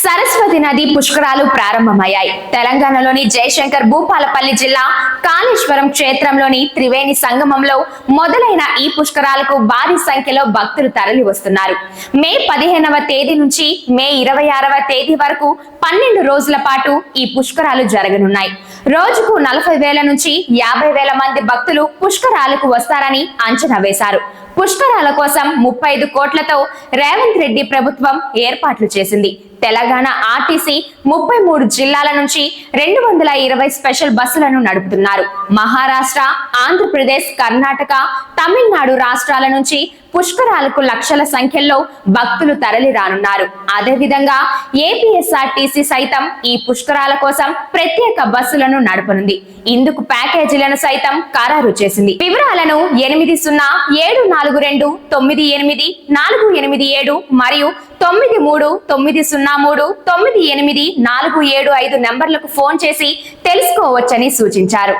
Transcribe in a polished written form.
సరస్వతి నది పుష్కరాలు ప్రారంభమయ్యాయి. తెలంగాణలోని జయశంకర్ భూపాలపల్లి జిల్లా కాళేశ్వరం క్షేత్రంలోని త్రివేణి సంగమంలో మొదలైన ఈ పుష్కరాలకు భారీ సంఖ్యలో భక్తులు తరలి వస్తున్నారు. మే 15వ తేదీ నుంచి మే 26వ తేదీ వరకు 12 రోజుల పాటు ఈ పుష్కరాలు జరగనున్నాయి. రోజుకు 40,000 నుంచి 50,000 మంది భక్తులు పుష్కరాలకు వస్తారని అంచనా వేశారు. పుష్కరాల కోసం 35 కోట్లతో రేవంత్ రెడ్డి ప్రభుత్వం ఏర్పాట్లు చేసింది. తెలంగాణ ఆర్టీసీ 33 జిల్లాల నుంచి 220 స్పెషల్ బస్సులను నడుపుతున్నారు. మహారాష్ట్ర, ఆంధ్రప్రదేశ్, కర్ణాటక, తమిళనాడు రాష్ట్రాల నుంచి పుష్కరాలకు లక్షల సంఖ్యలో భక్తులు తరలి రానున్నారు. అదేవిధంగా ఏపీఎస్ఆర్టీసీ సైతం ఈ పుష్కరాల కోసం ప్రత్యేక బస్సులను నడపనుంది. ఇందుకు ప్యాకేజీలను సైతం ఖరారు చేసింది. వివరాలను 8004298487 మరియు 9390398475 నంబర్లకు ఫోన్ చేసి తెలుసుకోవచ్చని సూచించారు.